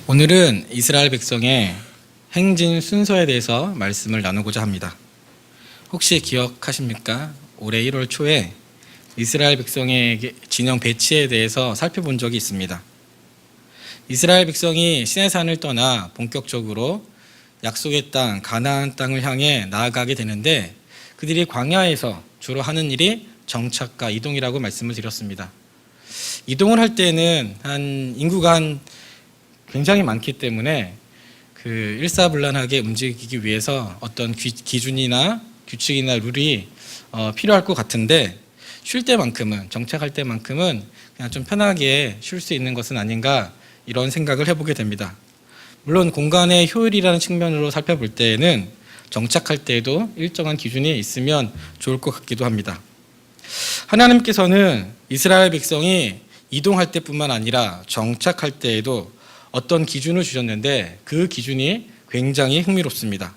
오늘은 이스라엘 백성의 행진 순서에 대해서 말씀을 나누고자 합니다. 혹시 기억하십니까? 올해 1월 초에 이스라엘 백성의 진영 배치에 대해서 살펴본 적이 있습니다. 이스라엘 백성이 시내산을 떠나 본격적으로 약속의 땅, 가나안 땅을 향해 나아가게 되는데 그들이 광야에서 주로 하는 일이 정착과 이동이라고 말씀을 드렸습니다. 이동을 할 때는 인구가 굉장히 많기 때문에 일사불란하게 움직이기 위해서 어떤 기준이나 규칙이나 룰이 필요할 것 같은데 쉴 때만큼은, 정착할 때만큼은 그냥 좀 편하게 쉴 수 있는 것은 아닌가 이런 생각을 해보게 됩니다. 물론 공간의 효율이라는 측면으로 살펴볼 때에는 정착할 때에도 일정한 기준이 있으면 좋을 것 같기도 합니다. 하나님께서는 이스라엘 백성이 이동할 때뿐만 아니라 정착할 때에도 어떤 기준을 주셨는데 그 기준이 굉장히 흥미롭습니다.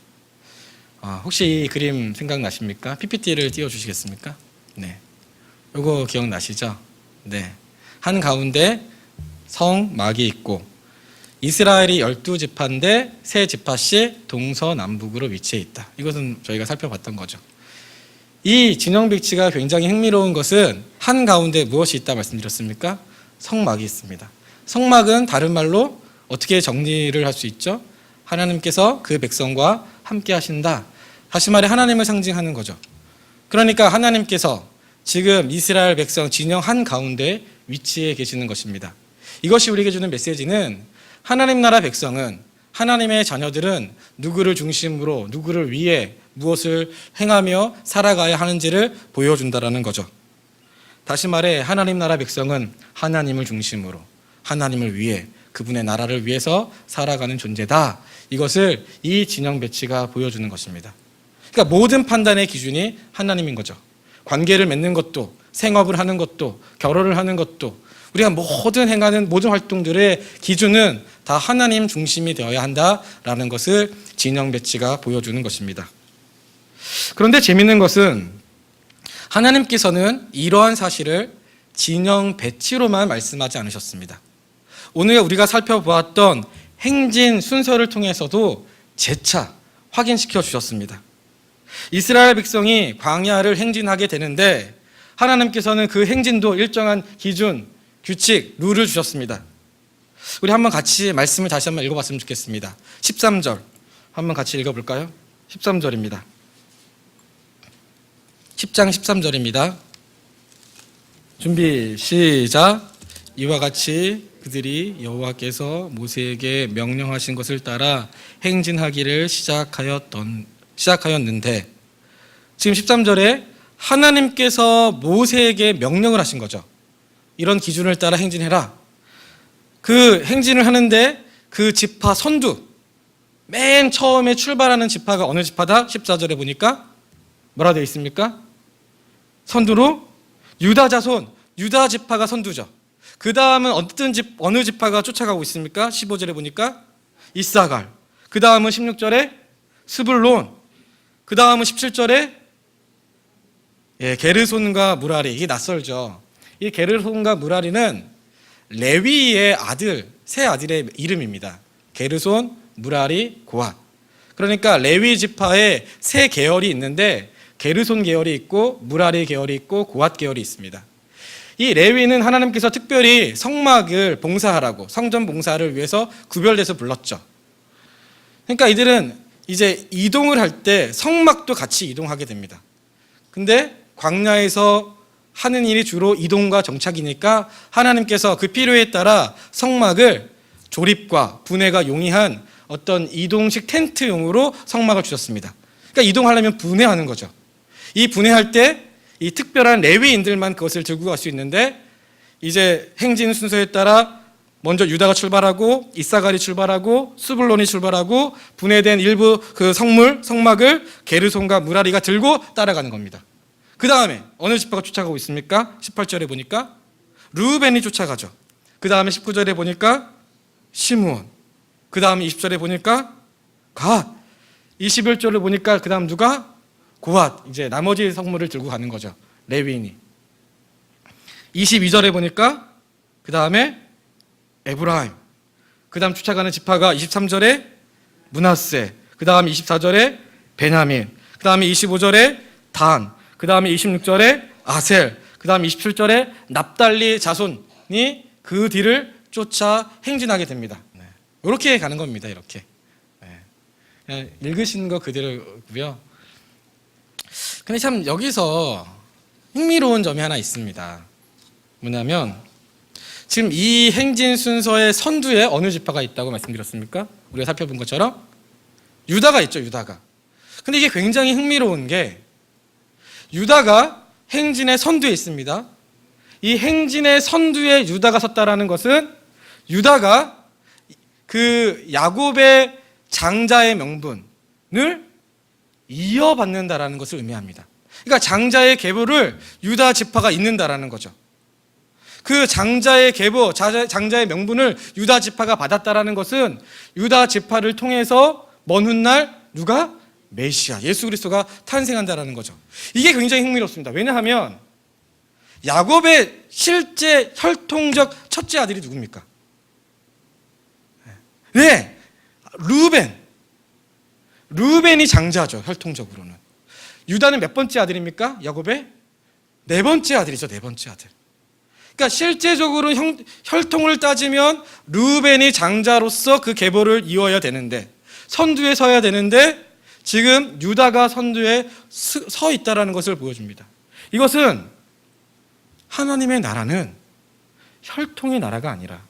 혹시 이 그림 생각나십니까? PPT를 띄워주시겠습니까? 네, 이거 기억나시죠? 네, 한가운데 성막이 있고 이스라엘이 12지파인데 세 지파씩 동서남북으로 위치해 있다. 이것은 저희가 살펴봤던 거죠. 이 진영 배치가 굉장히 흥미로운 것은 한가운데 무엇이 있다 말씀드렸습니까? 성막이 있습니다. 성막은 다른 말로 어떻게 정리를 할 수 있죠? 하나님께서 그 백성과 함께 하신다. 다시 말해 하나님을 상징하는 거죠. 그러니까 하나님께서 지금 이스라엘 백성 진영 한가운데 위치해 계시는 것입니다. 이것이 우리에게 주는 메시지는 하나님 나라 백성은, 하나님의 자녀들은 누구를 중심으로, 누구를 위해 무엇을 행하며 살아가야 하는지를 보여준다라는 거죠. 다시 말해 하나님 나라 백성은 하나님을 중심으로, 하나님을 위해, 그분의 나라를 위해서 살아가는 존재다. 이것을 이 진영 배치가 보여주는 것입니다. 그러니까 모든 판단의 기준이 하나님인 거죠. 관계를 맺는 것도, 생업을 하는 것도, 결혼을 하는 것도, 우리가 행하는 모든 활동들의 기준은 다 하나님 중심이 되어야 한다라는 것을 진영 배치가 보여주는 것입니다. 그런데 재미있는 것은 하나님께서는 이러한 사실을 진영 배치로만 말씀하지 않으셨습니다. 오늘 우리가 살펴보았던 행진 순서를 통해서도 재차 확인시켜 주셨습니다. 이스라엘 백성이 광야를 행진하게 되는데 하나님께서는 그 행진도 일정한 기준, 규칙, 룰을 주셨습니다. 우리 한번 같이 말씀을 다시 한번 읽어봤으면 좋겠습니다. 13절 한번 같이 읽어볼까요? 13절입니다. 10장 13절입니다. 준비 시작. 이와 같이 그들이 여호와께서 모세에게 명령하신 것을 따라 행진하기를 시작하였는데, 지금 13절에 하나님께서 모세에게 명령을 하신 거죠. 이런 기준을 따라 행진해라. 그 행진을 하는데 그 지파 선두, 맨 처음에 출발하는 지파가 어느 지파다? 14절에 보니까 뭐라 되어 있습니까? 선두로 유다 자손, 유다 지파가 선두죠. 그 다음은 어느 지파가 쫓아가고 있습니까? 15절에 보니까 이사갈, 그 다음은 16절에 스불론, 그 다음은 17절에 게르손과 무라리. 이게 낯설죠. 이 게르손과 무라리는 레위의 세 아들의 이름입니다. 게르손, 무라리, 고핫. 그러니까 레위 지파에 세 계열이 있는데 게르손 계열이 있고 무라리 계열이 있고 고핫 계열이 있습니다. 이 레위는 하나님께서 특별히 성막을 봉사하라고, 성전 봉사를 위해서 구별돼서 불렀죠. 그러니까 이들은 이제 이동을 할 때 성막도 같이 이동하게 됩니다. 근데 광야에서 하는 일이 주로 이동과 정착이니까 하나님께서 그 필요에 따라 성막을 조립과 분해가 용이한 어떤 이동식 텐트용으로 성막을 주셨습니다. 그러니까 이동하려면 분해하는 거죠. 이 분해할 때 이 특별한 레위인들만 그것을 들고 갈 수 있는데, 이제 행진 순서에 따라 먼저 유다가 출발하고 이사갈이 출발하고 스불론이 출발하고 분해된 일부 그 성막을 게르손과 무라리가 들고 따라가는 겁니다. 그 다음에 어느 지파가 쫓아가고 있습니까? 18절에 보니까 르우벤이 쫓아가죠. 그 다음에 19절에 보니까 시므온, 그 다음에 20절에 보니까 갓, 21절을 보니까 그 다음 누가? 고핫. 이제 나머지 성물을 들고 가는 거죠. 레위인이. 22절에 보니까 그 다음에 에브라임, 그 다음 쫓아가는 지파가 23절에 므낫세, 그 다음 24절에 베냐민, 그 다음에 25절에 단, 그 다음에 26절에 아셀, 그 다음 27절에 납달리 자손이 그 뒤를 쫓아 행진하게 됩니다. 이렇게 가는 겁니다. 이렇게. 그냥 읽으신 거 그대로고요. 근데 참 여기서 흥미로운 점이 하나 있습니다. 뭐냐면 지금 이 행진 순서의 선두에 어느 지파가 있다고 말씀드렸습니까? 우리가 살펴본 것처럼 유다가 있죠. 유다가. 근데 이게 굉장히 흥미로운 게 유다가 행진의 선두에 있습니다. 이 행진의 선두에 유다가 섰다라는 것은 유다가 그 야곱의 장자의 명분을 이어받는다라는 것을 의미합니다. 그러니까 장자의 계보를 유다 지파가 잇는다라는 거죠. 그 장자의 계보, 장자의 명분을 유다 지파가 받았다라는 것은 유다 지파를 통해서 먼 훗날 누가? 메시아, 예수 그리스도가 탄생한다라는 거죠. 이게 굉장히 흥미롭습니다. 왜냐하면 야곱의 실제 혈통적 첫째 아들이 누굽니까? 네, 루벤이 장자죠. 혈통적으로는. 유다는 몇 번째 아들입니까? 야곱의 네 번째 아들이죠. 네 번째 아들. 그러니까 실제적으로 혈통을 따지면 루벤이 장자로서 그 계보를 이어야 되는데, 선두에 서야 되는데 지금 유다가 선두에 서 있다라는 것을 보여줍니다. 이것은 하나님의 나라는 혈통의 나라가 아니라,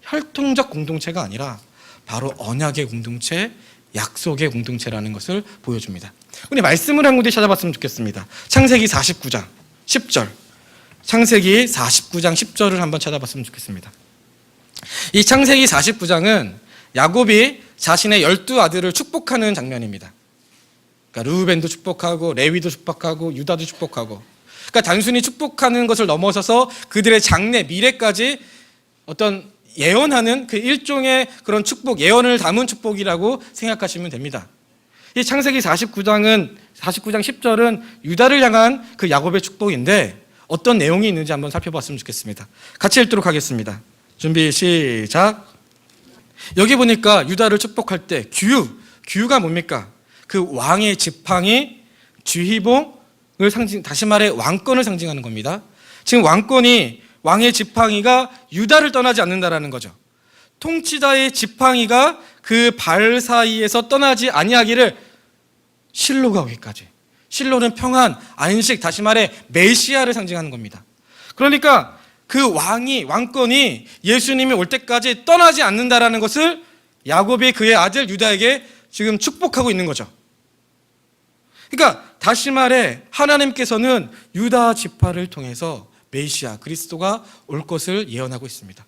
혈통적 공동체가 아니라 바로 언약의 공동체, 약속의 공동체라는 것을 보여줍니다. 우리 말씀을 한 군데 찾아봤으면 좋겠습니다. 창세기 49장 10절. 창세기 49장 10절을 한번 찾아봤으면 좋겠습니다. 이 창세기 49장은 야곱이 자신의 12아들을 축복하는 장면입니다. 그러니까 르우벤도 축복하고 레위도 축복하고 유다도 축복하고, 그러니까 단순히 축복하는 것을 넘어서서 그들의 장래 미래까지 어떤 예언하는 그 일종의 그런 축복, 예언을 담은 축복이라고 생각하시면 됩니다. 이 창세기 49장 10절은 유다를 향한 그 야곱의 축복인데 어떤 내용이 있는지 한번 살펴봤으면 좋겠습니다. 같이 읽도록 하겠습니다. 준비 시작. 여기 보니까 유다를 축복할 때 규가 뭡니까? 그 왕의 지팡이, 쥐희봉을 다시 말해 왕권을 상징하는 겁니다. 지금 왕의 지팡이가 유다를 떠나지 않는다라는 거죠. 통치자의 지팡이가 그 발 사이에서 떠나지 아니하기를 실로가 오기까지. 실로는 평안, 안식, 다시 말해 메시아를 상징하는 겁니다. 그러니까 그 왕권이 예수님이 올 때까지 떠나지 않는다라는 것을 야곱이 그의 아들 유다에게 지금 축복하고 있는 거죠. 그러니까 다시 말해 하나님께서는 유다 지파를 통해서 메시아 그리스도가 올 것을 예언하고 있습니다.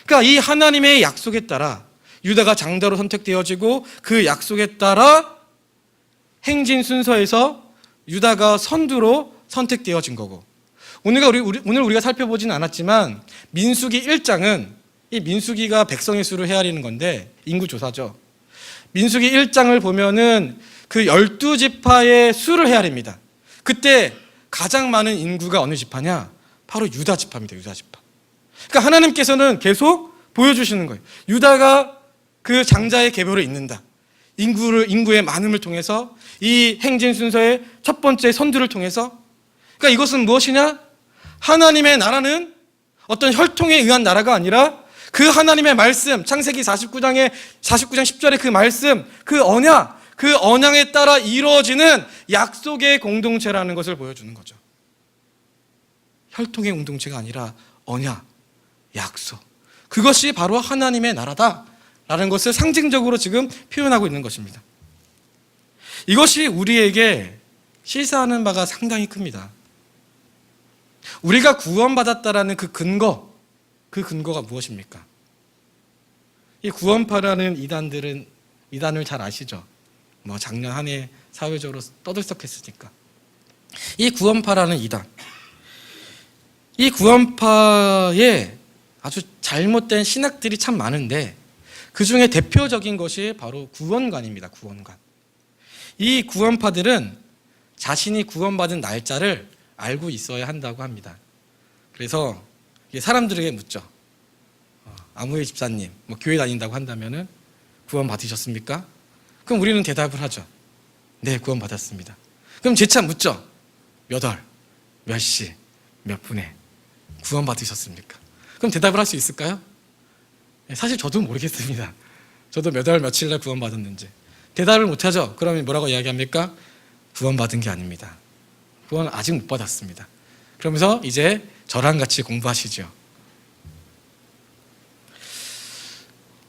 그러니까 이 하나님의 약속에 따라 유다가 장자로 선택되어지고 그 약속에 따라 행진 순서에서 유다가 선두로 선택되어진 거고, 오늘 우리가 살펴보지는 않았지만 민수기 1장은 이 민수기가 백성의 수를 헤아리는 건데 인구조사죠. 민수기 1장을 보면은 그 12지파의 수를 헤아립니다. 그때 가장 많은 인구가 어느 지파냐? 바로 유다 지파입니다. 유다 지파. 그러니까 하나님께서는 계속 보여주시는 거예요. 유다가 그 장자의 계보를 잇는다. 인구의 많음을 통해서, 이 행진 순서의 첫 번째 선두를 통해서. 그러니까 이것은 무엇이냐? 하나님의 나라는 어떤 혈통에 의한 나라가 아니라 그 하나님의 말씀, 창세기 49장 10절의 그 말씀, 그 언약에 따라 이루어지는 약속의 공동체라는 것을 보여주는 거죠. 혈통의 공동체가 아니라 언약, 약속. 그것이 바로 하나님의 나라다라는 것을 상징적으로 지금 표현하고 있는 것입니다. 이것이 우리에게 시사하는 바가 상당히 큽니다. 우리가 구원받았다라는 그 근거가 무엇입니까? 이 구원파라는 이단을 잘 아시죠? 작년 한 해 사회적으로 떠들썩했으니까. 이 구원파라는 이단, 이 구원파에 아주 잘못된 신학들이 참 많은데 그 중에 대표적인 것이 바로 구원관입니다. 구원관. 이 구원파들은 자신이 구원받은 날짜를 알고 있어야 한다고 합니다. 그래서 사람들에게 묻죠. 아무의 집사님, 뭐 교회 다닌다고 한다면은 구원 받으셨습니까? 그럼 우리는 대답을 하죠. 네, 구원 받았습니다. 그럼 재차 묻죠. 몇 월, 몇 시, 몇 분에 구원 받으셨습니까? 그럼 대답을 할 수 있을까요? 사실 저도 모르겠습니다. 저도 몇 월 며칠 날 구원 받았는지. 대답을 못하죠. 그러면 뭐라고 이야기합니까? 구원 받은 게 아닙니다. 구원 아직 못 받았습니다. 그러면서 이제 저랑 같이 공부하시죠.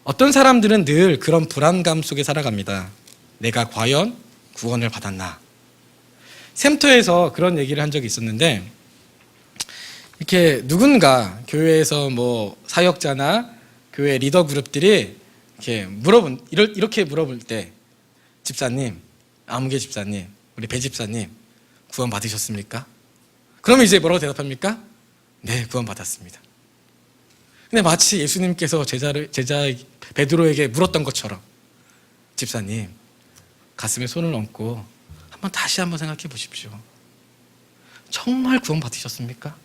어떤 사람들은 늘 그런 불안감 속에 살아갑니다. 내가 과연 구원을 받았나? 샘터에서 그런 얘기를 한 적이 있었는데, 이렇게 누군가 교회에서 뭐 사역자나 교회 리더 그룹들이 이렇게 물어볼 때, 집사님, 아무개 집사님, 우리 배 집사님, 구원 받으셨습니까? 그러면 이제 뭐라고 대답합니까? 네, 구원 받았습니다. 근데 마치 예수님께서 제자 베드로에게 물었던 것처럼, 집사님, 가슴에 손을 얹고 다시 한번 생각해 보십시오. 정말 구원 받으셨습니까?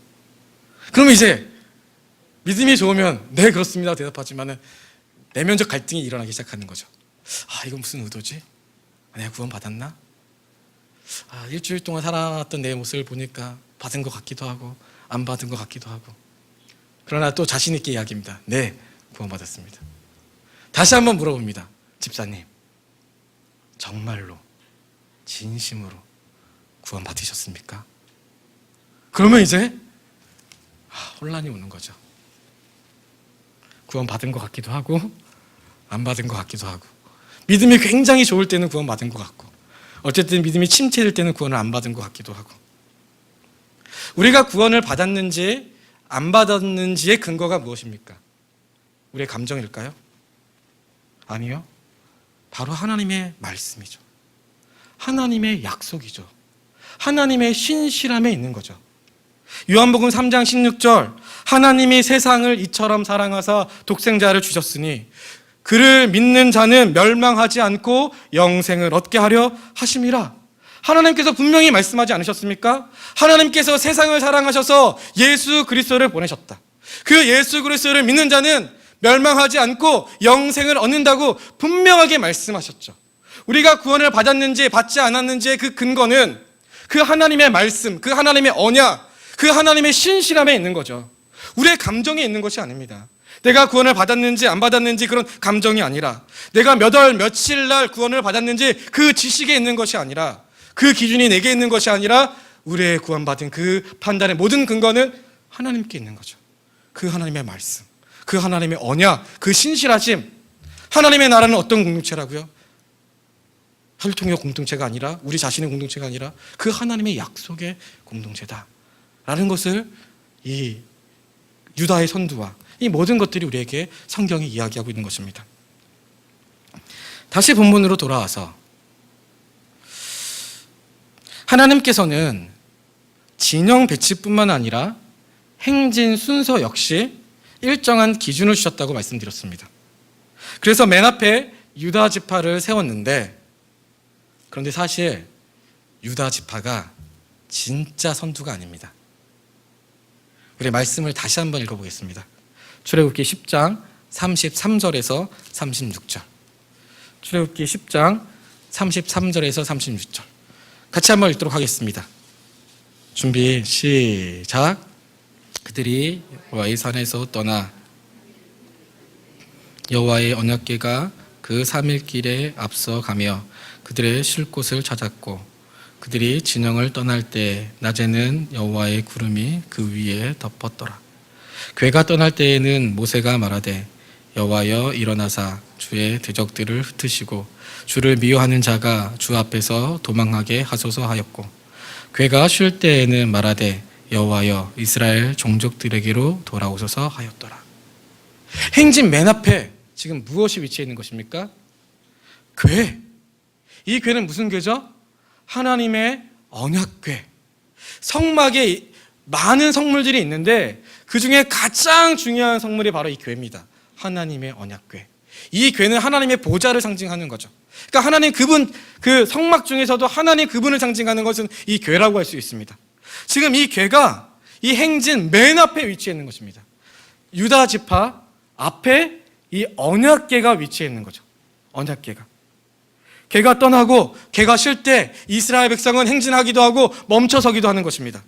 그러면 이제 믿음이 좋으면 네, 그렇습니다 대답하지만은 내면적 갈등이 일어나기 시작하는 거죠. 이건 무슨 의도지? 내가 구원 받았나? 일주일 동안 살아왔던 내 모습을 보니까 받은 것 같기도 하고 안 받은 것 같기도 하고. 그러나 또 자신 있게 이야기합니다. 네, 구원 받았습니다. 다시 한번 물어봅니다. 집사님, 정말로 진심으로 구원 받으셨습니까? 그러면 이제 혼란이 오는 거죠. 구원 받은 것 같기도 하고 안 받은 것 같기도 하고, 믿음이 굉장히 좋을 때는 구원 받은 것 같고, 어쨌든 믿음이 침체될 때는 구원을 안 받은 것 같기도 하고. 우리가 구원을 받았는지 안 받았는지의 근거가 무엇입니까? 우리의 감정일까요? 아니요. 바로 하나님의 말씀이죠. 하나님의 약속이죠. 하나님의 신실함에 있는 거죠. 요한복음 3장 16절, 하나님이 세상을 이처럼 사랑하사 독생자를 주셨으니 그를 믿는 자는 멸망하지 않고 영생을 얻게 하려 하심이라. 하나님께서 분명히 말씀하지 않으셨습니까? 하나님께서 세상을 사랑하셔서 예수 그리스도를 보내셨다. 그 예수 그리스도를 믿는 자는 멸망하지 않고 영생을 얻는다고 분명하게 말씀하셨죠. 우리가 구원을 받았는지 받지 않았는지의 그 근거는 그 하나님의 말씀, 그 하나님의 언약, 그 하나님의 신실함에 있는 거죠. 우리의 감정에 있는 것이 아닙니다. 내가 구원을 받았는지 안 받았는지 그런 감정이 아니라, 내가 몇 월 며칠 날 구원을 받았는지 그 지식에 있는 것이 아니라, 그 기준이 내게 있는 것이 아니라, 우리의 구원받은 그 판단의 모든 근거는 하나님께 있는 거죠. 그 하나님의 말씀, 그 하나님의 언약, 그 신실하심. 하나님의 나라는 어떤 공동체라고요? 혈통의 공동체가 아니라, 우리 자신의 공동체가 아니라 그 하나님의 약속의 공동체다라는 것을 이 유다의 선두와 이 모든 것들이 우리에게 성경이 이야기하고 있는 것입니다. 다시 본문으로 돌아와서, 하나님께서는 진영 배치뿐만 아니라 행진 순서 역시 일정한 기준을 주셨다고 말씀드렸습니다. 그래서 맨 앞에 유다 지파를 세웠는데, 그런데 사실 유다 지파가 진짜 선두가 아닙니다. 우리 말씀을 다시 한번 읽어보겠습니다. 출애굽기 10장 33절에서 36절. 출애굽기 10장 33절에서 36절. 같이 한번 읽도록 하겠습니다. 준비, 시작. 그들이 여호와의 산에서 떠나 여호와의 언약궤가 그 3일 길에 앞서 가며 그들의 쉴 곳을 찾았고, 그들이 진영을 떠날 때 낮에는 여호와의 구름이 그 위에 덮었더라. 궤가 떠날 때에는 모세가 말하되, 여호와여 일어나사 주의 대적들을 흩으시고 주를 미워하는 자가 주 앞에서 도망하게 하소서 하였고, 궤가 쉴 때에는 말하되, 여호와여 이스라엘 종족들에게로 돌아오소서 하였더라. 행진 맨 앞에 지금 무엇이 위치해 있는 것입니까? 궤. 이 궤는 무슨 궤죠? 하나님의 언약궤. 성막에 많은 성물들이 있는데 그 중에 가장 중요한 성물이 바로 이 궤입니다. 하나님의 언약궤. 이 궤는 하나님의 보좌를 상징하는 거죠. 그러니까 하나님 그분, 그 성막 중에서도 하나님 그분을 상징하는 것은 이 궤라고 할 수 있습니다. 지금 이 궤가 이 행진 맨 앞에 위치해 있는 것입니다. 유다 지파, 앞에 이 언약궤가 위치해 있는 거죠. 언약궤가. 걔가 떠나고 걔가 쉴 때 이스라엘 백성은 행진하기도 하고 멈춰서기도 하는 것입니다.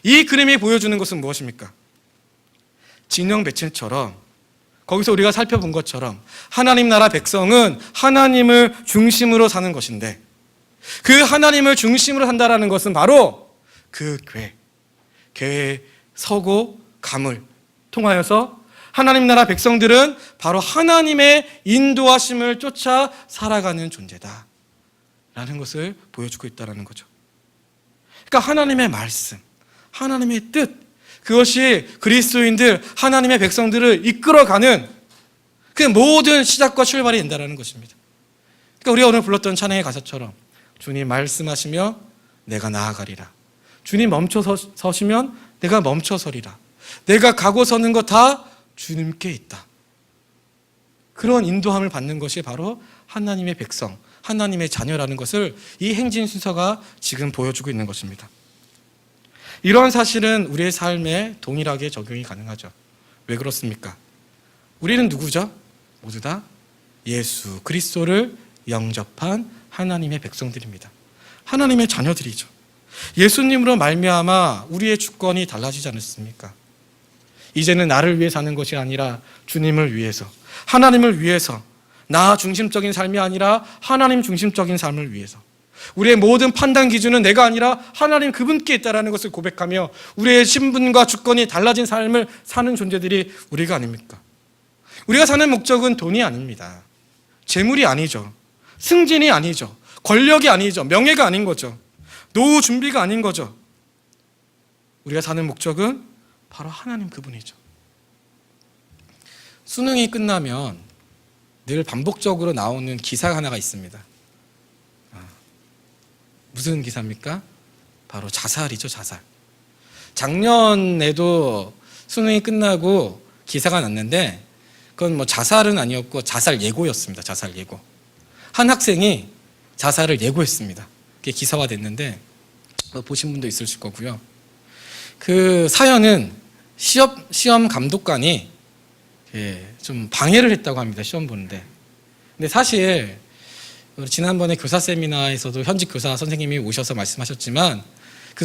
이 그림이 보여주는 것은 무엇입니까? 진영 배치처럼 거기서 우리가 살펴본 것처럼 하나님 나라 백성은 하나님을 중심으로 사는 것인데, 그 하나님을 중심으로 산다라는 것은 바로 그 궤에 서고 감을 통하여서 하나님 나라 백성들은 바로 하나님의 인도하심을 쫓아 살아가는 존재다 라는 것을 보여주고 있다는 거죠. 그러니까 하나님의 말씀, 하나님의 뜻, 그것이 그리스도인들, 하나님의 백성들을 이끌어가는 그 모든 시작과 출발이 된다는 것입니다. 그러니까 우리가 오늘 불렀던 찬양의 가사처럼 주님 말씀하시며 내가 나아가리라, 주님 멈춰 서시면 내가 멈춰 서리라, 내가 가고 서는 것 다 주님께 있다. 그런 인도함을 받는 것이 바로 하나님의 백성, 하나님의 자녀라는 것을 이 행진 순서가 지금 보여주고 있는 것입니다. 이러한 사실은 우리의 삶에 동일하게 적용이 가능하죠. 왜 그렇습니까? 우리는 누구죠? 모두 다 예수 그리스도를 영접한 하나님의 백성들입니다. 하나님의 자녀들이죠. 예수님으로 말미암아 우리의 주권이 달라지지 않았습니까? 이제는 나를 위해 사는 것이 아니라 주님을 위해서, 하나님을 위해서, 나 중심적인 삶이 아니라 하나님 중심적인 삶을 위해서, 우리의 모든 판단 기준은 내가 아니라 하나님 그분께 있다는 것을 고백하며 우리의 신분과 주권이 달라진 삶을 사는 존재들이 우리가 아닙니까? 우리가 사는 목적은 돈이 아닙니다. 재물이 아니죠. 승진이 아니죠. 권력이 아니죠. 명예가 아닌 거죠. 노후 준비가 아닌 거죠. 우리가 사는 목적은 바로 하나님 그분이죠. 수능이 끝나면 늘 반복적으로 나오는 기사 하나가 있습니다. 무슨 기사입니까? 바로 자살이죠, 자살. 작년에도 수능이 끝나고 기사가 났는데 그건 뭐 자살은 아니었고 자살 예고였습니다. 자살 예고. 한 학생이 자살을 예고했습니다. 그게 기사화 됐는데 보신 분도 있으실 거고요. 그 사연은 시험 감독관이 좀 방해를 했다고 합니다. 시험 보는데. 근데 사실 지난번에 교사 세미나에서도 현직 교사 선생님이 오셔서 말씀하셨지만 그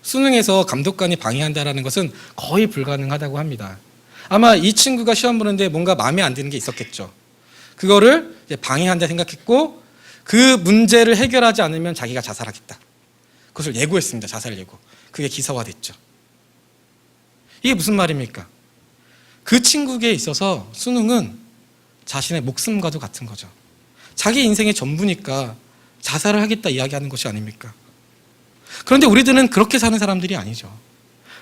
수능에서 감독관이 방해한다라는 것은 거의 불가능하다고 합니다. 아마 이 친구가 시험 보는데 뭔가 마음에 안 드는 게 있었겠죠. 그거를 이제 방해한다 생각했고 그 문제를 해결하지 않으면 자기가 자살하겠다. 그것을 예고했습니다. 자살 예고. 그게 기사화됐죠. 이게 무슨 말입니까? 그 친구에게 있어서 수능은 자신의 목숨과도 같은 거죠. 자기 인생의 전부니까 자살을 하겠다 이야기하는 것이 아닙니까? 그런데 우리들은 그렇게 사는 사람들이 아니죠.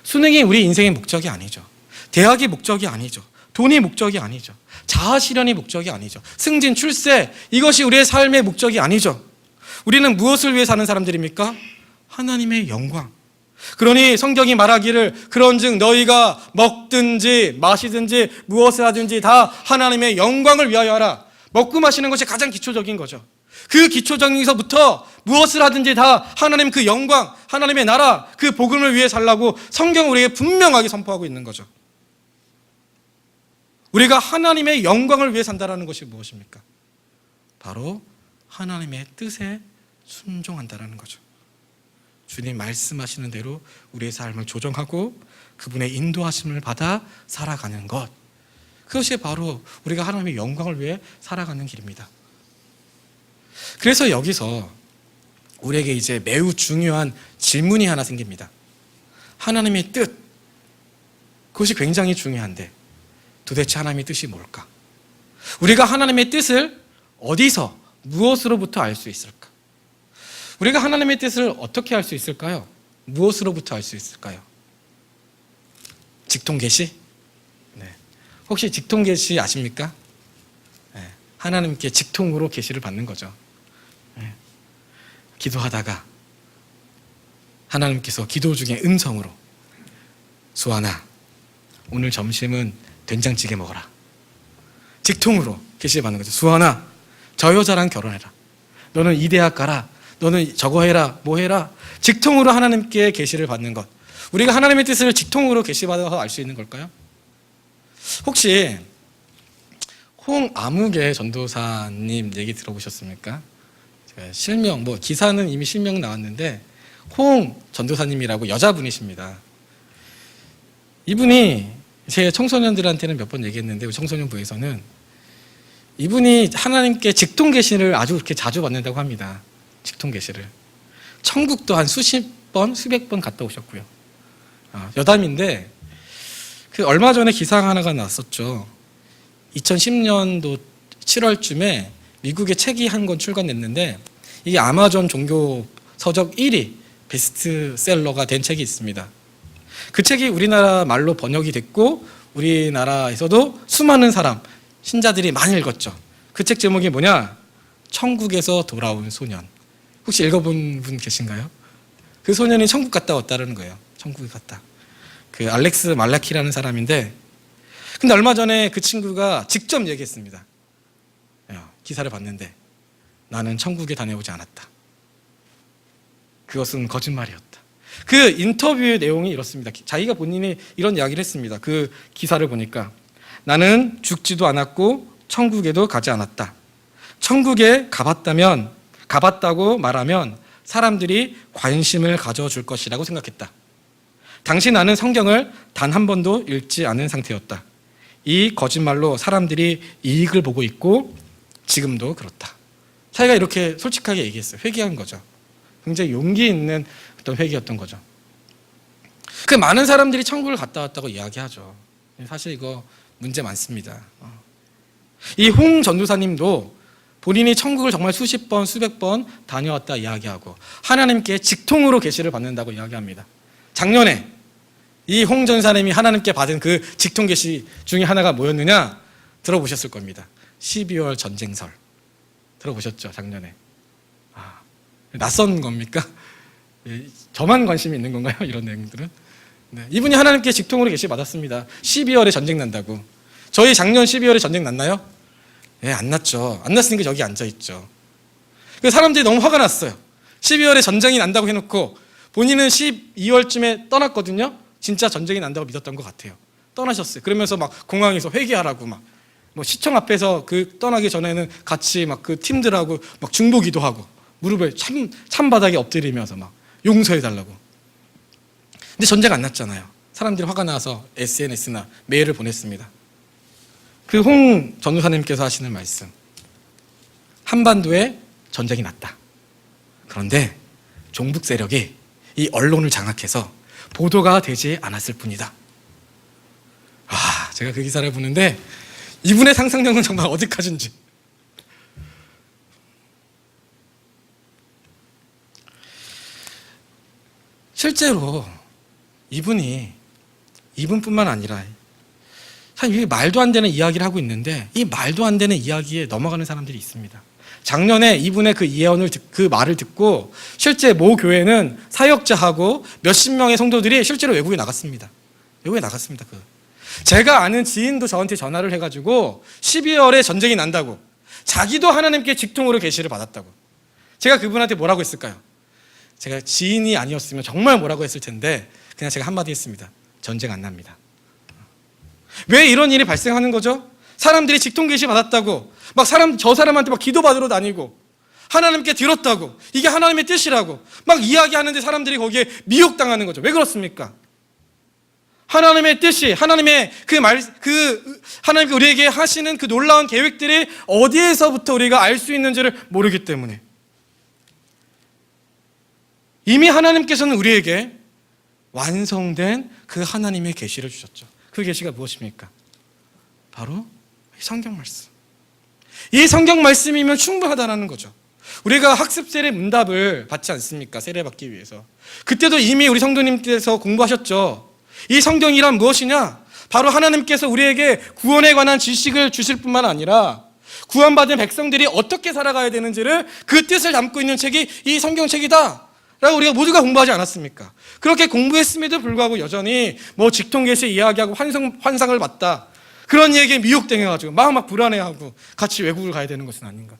수능이 우리 인생의 목적이 아니죠. 대학이 목적이 아니죠. 돈이 목적이 아니죠. 자아실현이 목적이 아니죠. 승진, 출세, 이것이 우리의 삶의 목적이 아니죠. 우리는 무엇을 위해 사는 사람들입니까? 하나님의 영광. 그러니 성경이 말하기를 그런즉 너희가 먹든지 마시든지 무엇을 하든지 다 하나님의 영광을 위하여 하라. 먹고 마시는 것이 가장 기초적인 거죠. 그 기초적인서부터 무엇을 하든지 다 하나님 그 영광, 하나님의 나라, 그 복음을 위해 살라고 성경은 우리에게 분명하게 선포하고 있는 거죠. 우리가 하나님의 영광을 위해 산다는 것이 무엇입니까? 바로 하나님의 뜻에 순종한다는 거죠. 주님 말씀하시는 대로 우리의 삶을 조정하고 그분의 인도하심을 받아 살아가는 것, 그것이 바로 우리가 하나님의 영광을 위해 살아가는 길입니다. 그래서 여기서 우리에게 이제 매우 중요한 질문이 하나 생깁니다. 하나님의 뜻, 그것이 굉장히 중요한데 도대체 하나님의 뜻이 뭘까? 우리가 하나님의 뜻을 어디서, 무엇으로부터 알 수 있을까? 우리가 하나님의 뜻을 어떻게 알 수 있을까요? 무엇으로부터 알 수 있을까요? 직통계시? 네. 혹시 직통계시 아십니까? 네. 하나님께 직통으로 계시를 받는 거죠. 네. 기도하다가 하나님께서 기도 중에 음성으로 수아나, 오늘 점심은 된장찌개 먹어라. 직통으로 계시를 받는 거죠. 수아나, 저 여자랑 결혼해라. 너는 이 대학 가라. 너는 저거 해라, 뭐 해라. 직통으로 하나님께 계시를 받는 것. 우리가 하나님의 뜻을 직통으로 계시받아서 알 수 있는 걸까요? 혹시 홍아무개 전도사님 얘기 들어보셨습니까? 제가 실명, 기사는 이미 실명 나왔는데 홍 전도사님이라고 여자분이십니다. 이분이 제 청소년들한테는 몇 번 얘기했는데, 청소년부에서는 이분이 하나님께 직통 계시를 아주 그렇게 자주 받는다고 합니다. 직통 계시를. 천국도 한 수십 번, 수백 번 갔다 오셨고요. 여담인데, 얼마 전에 기사 하나가 났었죠. 2010년도 7월쯤에 미국에 책이 한 권 출간됐는데, 이게 아마존 종교 서적 1위 베스트셀러가 된 책이 있습니다. 그 책이 우리나라 말로 번역이 됐고, 우리나라에서도 수많은 사람, 신자들이 많이 읽었죠. 그 책 제목이 뭐냐? 천국에서 돌아온 소년. 혹시 읽어본 분 계신가요? 그 소년이 천국 갔다 왔다는 거예요. 천국에 갔다. 그 알렉스 말라키라는 사람인데, 근데 얼마 전에 그 친구가 직접 얘기했습니다. 기사를 봤는데 나는 천국에 다녀오지 않았다. 그것은 거짓말이었다. 그 인터뷰의 내용이 이렇습니다. 자기가 본인이 이런 이야기를 했습니다. 그 기사를 보니까 나는 죽지도 않았고 천국에도 가지 않았다. 천국에 가봤다고 말하면 사람들이 관심을 가져줄 것이라고 생각했다. 당시 나는 성경을 단 한 번도 읽지 않은 상태였다. 이 거짓말로 사람들이 이익을 보고 있고 지금도 그렇다. 자기가 이렇게 솔직하게 얘기했어요. 회개한 거죠. 굉장히 용기 있는 어떤 회개였던 거죠. 그 많은 사람들이 천국을 갔다 왔다고 이야기하죠. 사실 이거 문제 많습니다. 이 홍 전도사님도 본인이 천국을 정말 수십 번, 수백 번 다녀왔다 이야기하고 하나님께 직통으로 계시를 받는다고 이야기합니다. 작년에 이 홍 전사님이 하나님께 받은 그 직통 계시 중에 하나가 뭐였느냐? 들어보셨을 겁니다. 12월 전쟁설. 들어보셨죠? 작년에. 낯선 겁니까? 저만 관심이 있는 건가요? 이런 내용들은. 네, 이분이 하나님께 직통으로 계시 받았습니다. 12월에 전쟁 난다고. 저희 작년 12월에 전쟁 났나요? 예, 안 났죠. 안 났으니까 여기 앉아있죠. 그 사람들이 너무 화가 났어요. 12월에 전쟁이 난다고 해놓고 본인은 12월쯤에 떠났거든요. 진짜 전쟁이 난다고 믿었던 것 같아요. 떠나셨어요. 그러면서 막 공항에서 회개하라고 막 시청 앞에서 그 떠나기 전에는 같이 막 그 팀들하고 막 중보기도 하고 무릎에 찬바닥에 엎드리면서 막 용서해달라고. 근데 전쟁 안 났잖아요. 사람들이 화가 나서 SNS나 메일을 보냈습니다. 그 홍 전도사님께서 하시는 말씀. 한반도에 전쟁이 났다. 그런데 종북 세력이 이 언론을 장악해서 보도가 되지 않았을 뿐이다. 제가 그 기사를 보는데 이분의 상상력은 정말 어디까지인지. 실제로 이분뿐만 아니라 사실 이게 말도 안 되는 이야기를 하고 있는데 이 말도 안 되는 이야기에 넘어가는 사람들이 있습니다. 작년에 이분의 그 예언을 그 말을 듣고 실제 모 교회는 사역자하고 몇십 명의 성도들이 실제로 외국에 나갔습니다. 외국에 나갔습니다. 제가 아는 지인도 저한테 전화를 해가지고 12월에 전쟁이 난다고 자기도 하나님께 직통으로 계시를 받았다고. 제가 그분한테 뭐라고 했을까요? 제가 지인이 아니었으면 정말 뭐라고 했을 텐데 그냥 제가 한마디 했습니다. 전쟁 안 납니다. 왜 이런 일이 발생하는 거죠? 사람들이 직통 계시 받았다고 막 저 사람한테 막 기도받으러 다니고 하나님께 들었다고 이게 하나님의 뜻이라고 막 이야기하는데 사람들이 거기에 미혹당하는 거죠. 왜 그렇습니까? 하나님의 뜻이 하나님의 하나님께 우리에게 하시는 그 놀라운 계획들이 어디에서부터 우리가 알 수 있는지를 모르기 때문에 이미 하나님께서는 우리에게 완성된 그 하나님의 계시를 주셨죠. 그 계시가 무엇입니까? 바로 성경 말씀. 이 성경 말씀이면 충분하다는 거죠. 우리가 학습 세례 문답을 받지 않습니까? 세례 받기 위해서. 그때도 이미 우리 성도님께서 공부하셨죠. 이 성경이란 무엇이냐? 바로 하나님께서 우리에게 구원에 관한 지식을 주실 뿐만 아니라 구원받은 백성들이 어떻게 살아가야 되는지를 그 뜻을 담고 있는 책이 이 성경책이다 라고 우리가 모두가 공부하지 않았습니까? 그렇게 공부했음에도 불구하고 여전히 직통계시 이야기하고 환상을 봤다 그런 얘기에 미혹당해가지고 막 불안해하고 같이 외국을 가야 되는 것은 아닌가.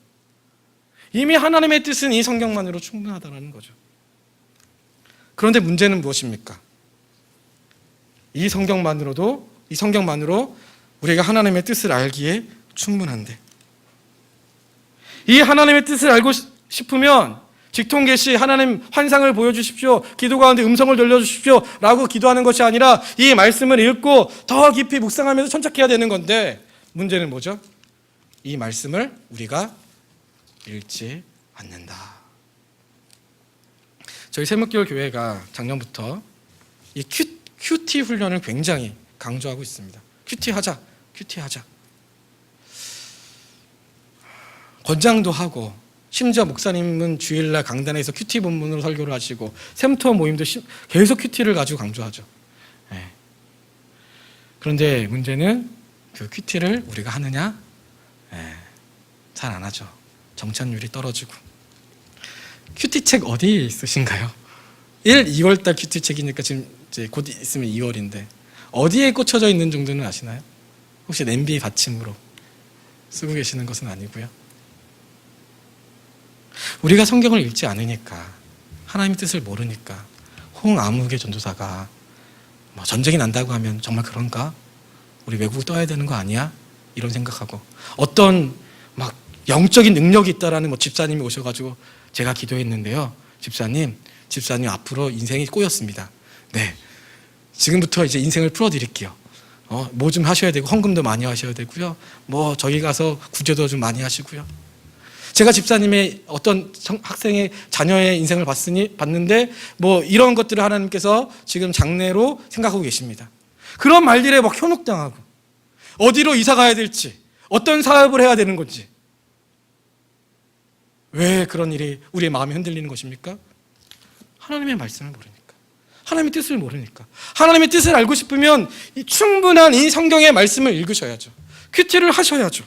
이미 하나님의 뜻은 이 성경만으로 충분하다는 거죠. 그런데 문제는 무엇입니까? 이 성경만으로 우리가 하나님의 뜻을 알기에 충분한데, 이 하나님의 뜻을 알고 싶으면 직통계시 하나님 환상을 보여주십시오, 기도 가운데 음성을 들려주십시오 라고 기도하는 것이 아니라 이 말씀을 읽고 더 깊이 묵상하면서 천착해야 되는 건데, 문제는 뭐죠? 이 말씀을 우리가 읽지 않는다. 저희 새목교회 교회가 작년부터 이 큐티 훈련을 굉장히 강조하고 있습니다. 큐티하자. 권장도 하고, 심지어 목사님은 주일날 강단에서 큐티 본문으로 설교를 하시고, 샘터 모임도 계속 큐티를 가지고 강조하죠. 네. 그런데 문제는 그 큐티를 우리가 하느냐? 네. 잘 안 하죠. 정착률이 떨어지고. 큐티 책 어디 쓰신가요? 2월달 큐티 책이니까 지금 이제 곧 있으면 2월인데 어디에 꽂혀져 있는 정도는 아시나요? 혹시 냄비 받침으로 쓰고 계시는 것은 아니고요. 우리가 성경을 읽지 않으니까, 하나님의 뜻을 모르니까 홍아무개 전도사가 전쟁이 난다고 하면 정말 그런가? 우리 외국 떠야 되는 거 아니야? 이런 생각하고, 어떤 막 영적인 능력이 있다라는 집사님이 오셔가지고 제가 기도했는데요, 집사님 앞으로 인생이 꼬였습니다. 네, 지금부터 이제 인생을 풀어드릴게요. 뭐 좀 하셔야 되고, 헌금도 많이 하셔야 되고요, 뭐 저기 가서 구제도 좀 많이 하시고요. 제가 집사님의 어떤 학생의 자녀의 인생을 봤는데 뭐 이런 것들을 하나님께서 지금 장래로 생각하고 계십니다. 그런 말들에 막 현혹당하고, 어디로 이사 가야 될지, 어떤 사업을 해야 되는 건지. 왜 그런 일이 우리의 마음이 흔들리는 것입니까? 하나님의 말씀을 모르니까, 하나님의 뜻을 모르니까. 하나님의 뜻을 알고 싶으면 충분한 이 성경의 말씀을 읽으셔야죠. 큐티를 하셔야죠.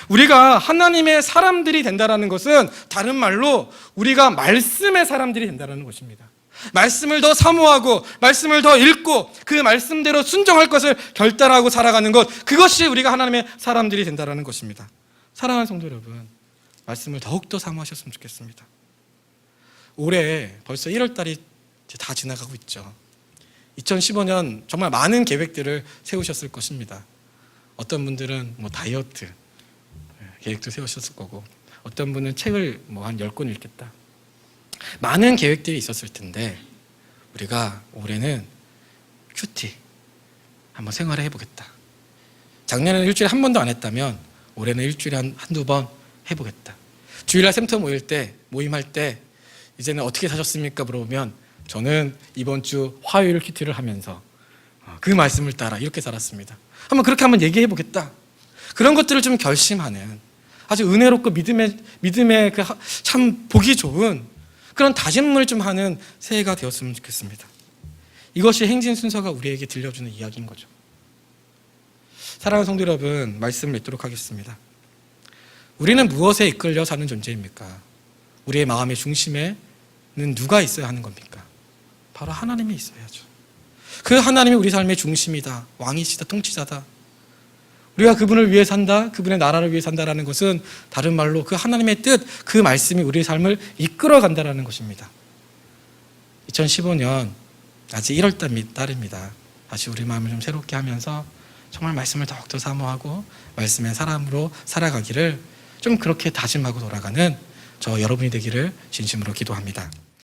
우리가 하나님의 사람들이 된다는 것은 다른 말로 우리가 말씀의 사람들이 된다는 것입니다. 말씀을 더 사모하고, 말씀을 더 읽고, 그 말씀대로 순종할 것을 결단하고 살아가는 것, 그것이 우리가 하나님의 사람들이 된다는 것입니다. 사랑하는 성도 여러분, 말씀을 더욱더 사모하셨으면 좋겠습니다. 올해 벌써 1월달이 다 지나가고 있죠. 2015년 정말 많은 계획들을 세우셨을 것입니다. 어떤 분들은 다이어트 계획도 세우셨을 거고, 어떤 분은 책을 한 10권 읽겠다. 많은 계획들이 있었을 텐데, 우리가 올해는 큐티 한번 생활을 해보겠다. 작년에는 일주일에 한 번도 안 했다면 올해는 일주일에 한두 번 해보겠다. 주일날 샘터 모임할 때 이제는 어떻게 사셨습니까? 물어보면 저는 이번 주 화요일 큐티를 하면서 그 말씀을 따라 이렇게 살았습니다. 그렇게 한번 얘기해 보겠다. 그런 것들을 좀 결심하는 아주 은혜롭고 믿음의 참 보기 좋은 그런 다짐을 좀 하는 새해가 되었으면 좋겠습니다. 이것이 행진 순서가 우리에게 들려주는 이야기인 거죠. 사랑하는 성도 여러분, 말씀을 읽도록 하겠습니다. 우리는 무엇에 이끌려 사는 존재입니까? 우리의 마음의 중심에는 누가 있어야 하는 겁니까? 바로 하나님이 있어야죠. 그 하나님이 우리 삶의 중심이다, 왕이시다, 통치자다. 우리가 그분을 위해 산다, 그분의 나라를 위해 산다라는 것은 다른 말로 그 하나님의 뜻, 그 말씀이 우리의 삶을 이끌어 간다라는 것입니다. 2015년 아직 1월달입니다. 다시 우리 마음을 좀 새롭게 하면서 정말 말씀을 더욱더 사모하고 말씀의 사람으로 살아가기를 좀 그렇게 다짐하고 돌아가는 저 여러분이 되기를 진심으로 기도합니다.